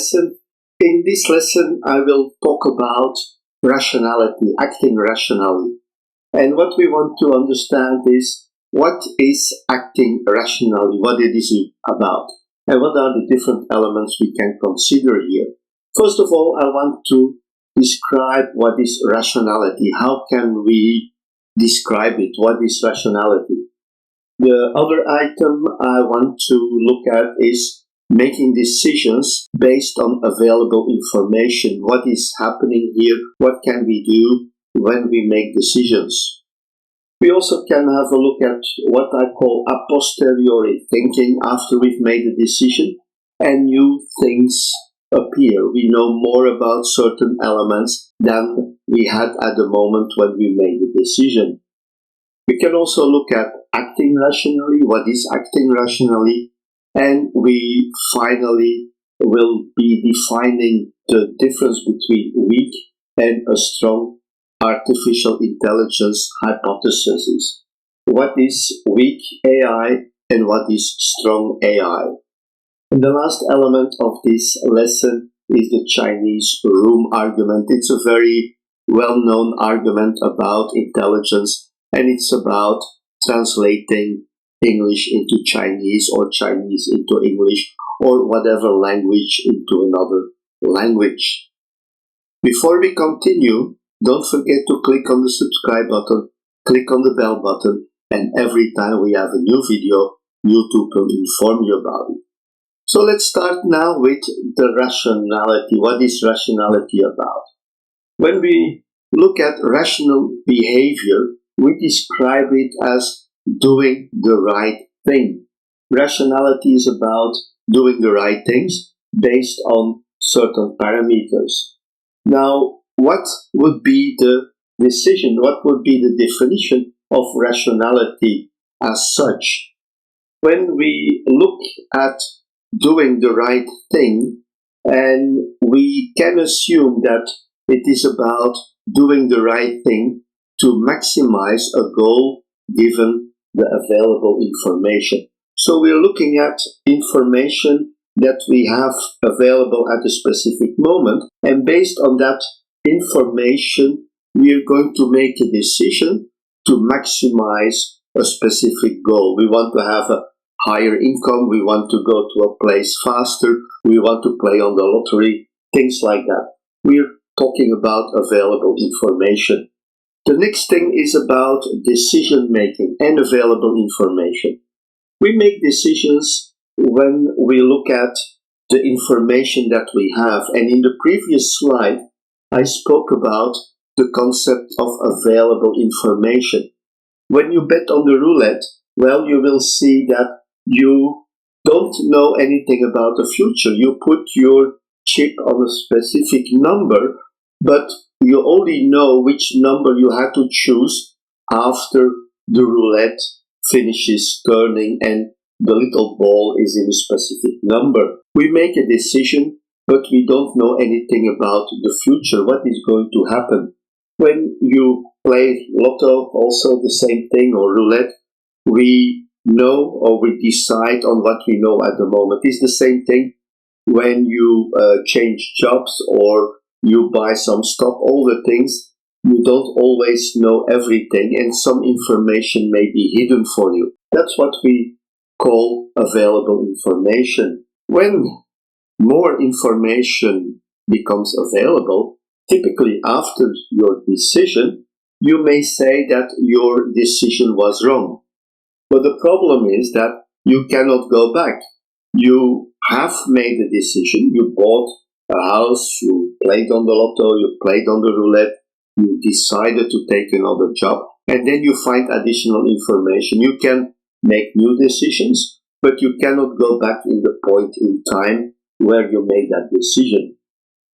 lesson. In this lesson, I will talk about rationality, acting rationally. And what we want to understand is what is acting rationally, what it is about, and what are the different elements we can consider here. First of all, I want to describe what is rationality. How can we describe it? What is rationality? The other item I want to look at is making decisions based on available information. What is happening here? What can we do when we make decisions? We also can have a look at what I call a posteriori thinking after we've made a decision and new things appear. We know more about certain elements than we had at the moment when we made the decision. We can also look at acting rationally. What is acting rationally? And we finally will be defining the difference between weak and a strong artificial intelligence hypothesis. What is weak AI and what is strong AI? And the last element of this lesson is the Chinese room argument. It's a very well-known argument about intelligence, and it's about translating English into Chinese or Chinese into English or whatever language into another language. Before we continue, don't forget to click on the subscribe button, click on the bell button, and every time we have a new video, YouTube will inform you about it. So let's start now with the rationality. What is rationality about? When we look at rational behavior, we describe it as doing the right thing. Rationality is about doing the right things based on certain parameters. Now, what would be the decision? What would be the definition of rationality as such? When we look at doing the right thing, and we can assume that it is about doing the right thing to maximize a goal given the available information. So we're looking at information that we have available at a specific moment, and based on that information, we are going to make a decision to maximize a specific goal. We want to have a higher income, we want to go to a place faster, we want to play on the lottery, things like that. We're talking about available information. The next thing is about decision making and available information. We make decisions when we look at the information that we have, and in the previous slide I spoke about the concept of available information. When you bet on the roulette, well, you will see that you don't know anything about the future. You put your chip on a specific number, but you only know which number you have to choose after the roulette finishes turning and the little ball is in a specific number. We make a decision, but we don't know anything about the future, what is going to happen. When you play lotto, also the same thing, or roulette, we know or we decide on what we know at the moment. It's the same thing when you change jobs or you buy some stock, all the things, you don't always know everything, and some information may be hidden for you. That's what we call available information. When more information becomes available, typically after your decision, you may say that your decision was wrong. But the problem is that you cannot go back. You have made a decision, you bought a house, you played on the lotto, you played on the roulette, you decided to take another job, and then you find additional information. You can make new decisions, but you cannot go back in the point in time where you made that decision.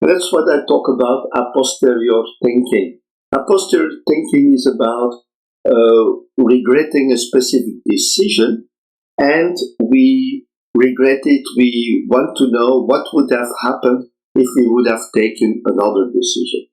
And that's what I talk about a posteriori thinking. A posteriori thinking is about regretting a specific decision, and we regret it. We want to know what would have happened if we would have taken another decision.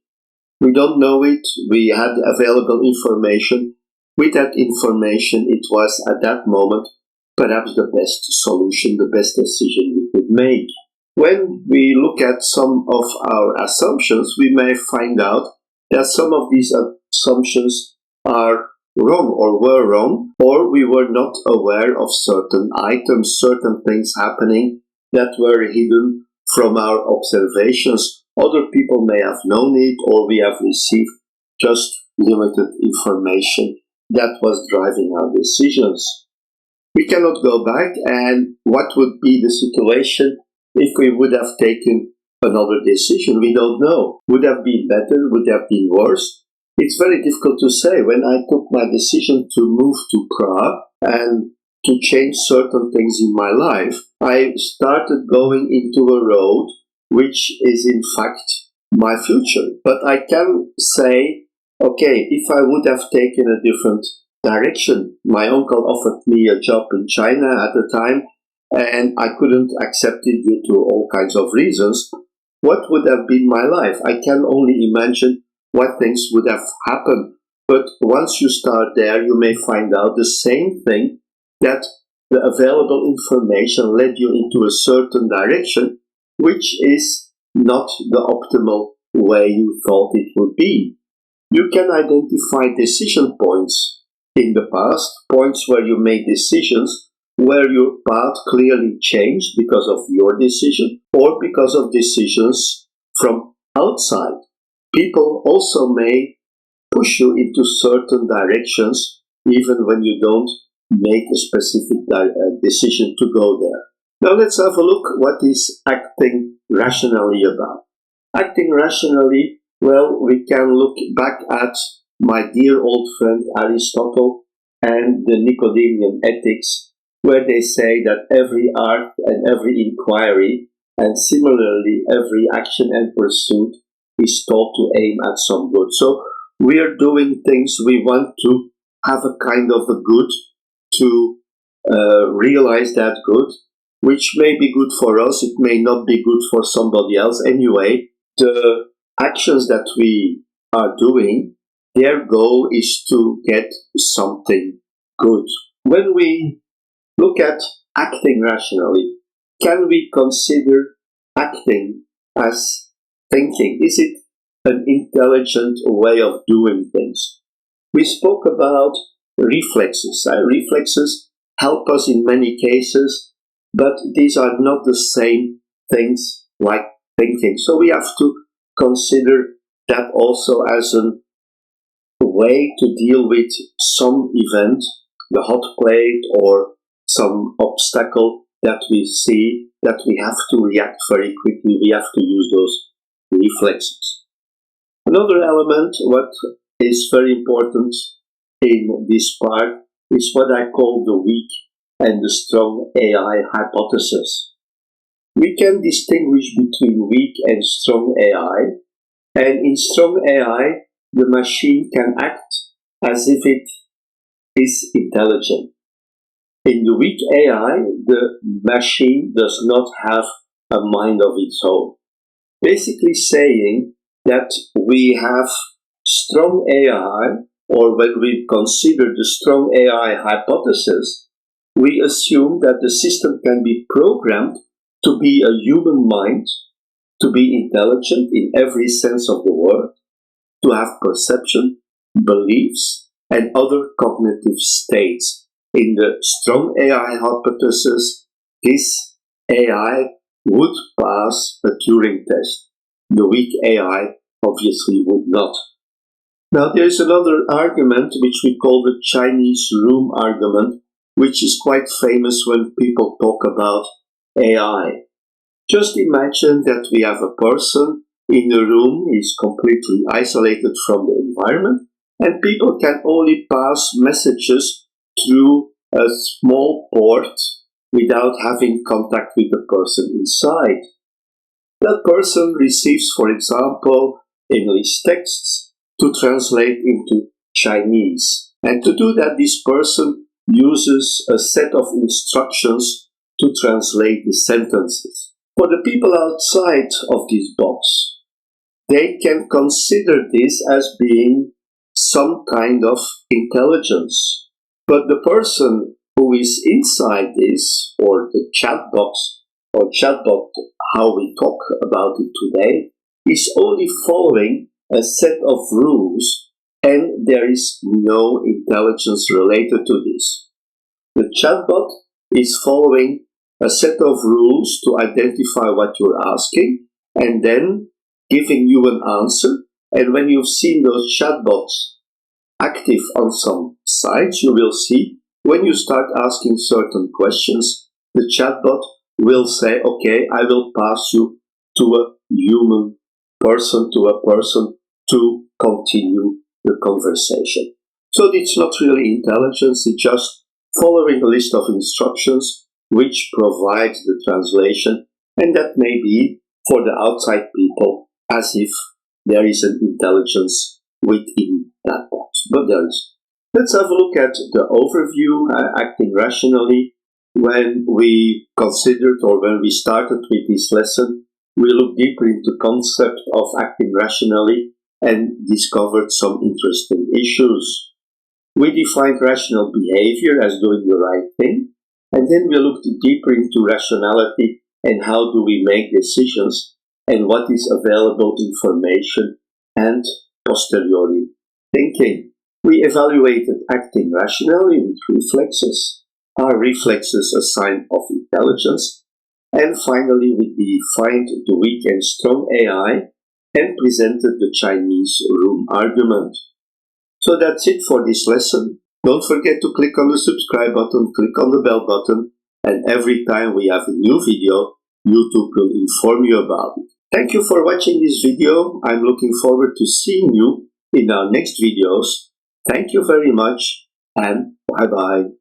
We don't know it. We had available information. With that information, it was at that moment perhaps the best solution, the best decision we could make. When we look at some of our assumptions, we may find out that some of these assumptions are wrong or were wrong, or we were not aware of certain items, certain things happening that were hidden from our observations. Other people may have known it, or we have received just limited information that was driving our decisions. We cannot go back, and what would be the situation if we would have taken another decision? We don't know. Would have been better? Would have been worse? It's very difficult to say. When I took my decision to move to Prague and to change certain things in my life, I started going into a road which is in fact my future. But I can say, okay, if I would have taken a different direction, my uncle offered me a job in China at the time, and I couldn't accept it due to all kinds of reasons. What would have been my life? I can only imagine what things would have happened. But once you start there, you may find out the same thing, that the available information led you into a certain direction, which is not the optimal way you thought it would be. You can identify decision points in the past, points where you made decisions where your path clearly changed because of your decision or because of decisions from outside. People also may push you into certain directions even when you don't make a specific decision to go there. Now let's have a look what is acting rationally about. Acting rationally, well, we can look back at my dear old friend Aristotle and the Nicodemean ethics, where they say that every art and every inquiry, and similarly every action and pursuit, is taught to aim at some good. So we are doing things, we want to have a kind of a good, to realize that good, which may be good for us, it may not be good for somebody else. Anyway, the actions that we are doing, their goal is to get something good. When we look at acting rationally, can we consider acting as thinking? Is it an intelligent way of doing things? We spoke about reflexes. Reflexes help us in many cases, but these are not the same things like thinking. So we have to consider that also as a way to deal with some event, the hot plate or some obstacle that we see, that we have to react very quickly. We have to use those reflexes. Another element, what is very important in this part, is what I call the weak and the strong AI hypothesis. We can distinguish between weak and strong AI, and in strong AI, the machine can act as if it is intelligent. In the weak AI, the machine does not have a mind of its own. Basically saying that we have strong AI, or when we consider the strong AI hypothesis, we assume that the system can be programmed to be a human mind, to be intelligent in every sense of the word, to have perception, beliefs, and other cognitive states. In the strong AI hypothesis, this AI would pass a Turing test. The weak AI obviously would not. Now there is another argument which we call the Chinese room argument, which is quite famous when people talk about AI. Just imagine that we have a person in a room, is completely isolated from the environment, and people can only pass messages through a small port without having contact with the person inside. That person receives, for example, English texts to translate into Chinese. And to do that, this person uses a set of instructions to translate the sentences. For the people outside of this box, they can consider this as being some kind of intelligence. But the person who is inside this, or the chat box, or chatbot, how we talk about it today, is only following a set of rules, and there is no intelligence related to this. The chatbot is following a set of rules to identify what you're asking and then giving you an answer. And when you've seen those chatbots active on some sites, you will see when you start asking certain questions, the chatbot will say, okay, I will pass you to a human person, to continue the conversation. So it's not really intelligence, it's just following a list of instructions which provide the translation, and that may be for the outside people as if there is an intelligence within that box, but there is. Let's have a look at the overview, acting rationally. When we considered or when we started with this lesson, we looked deeper into the concept of acting rationally and discovered some interesting issues. We defined rational behavior as doing the right thing, and then we looked deeper into rationality and how do we make decisions and what is available information and posteriori thinking. We evaluated acting rationally with reflexes. Are reflexes a sign of intelligence? And finally, we defined the weak and strong AI and presented the Chinese room argument. So that's it for this lesson. Don't forget to click on the subscribe button, click on the bell button, and every time we have a new video, YouTube will inform you about it. Thank you for watching this video. I'm looking forward to seeing you in our next videos. Thank you very much, and bye-bye.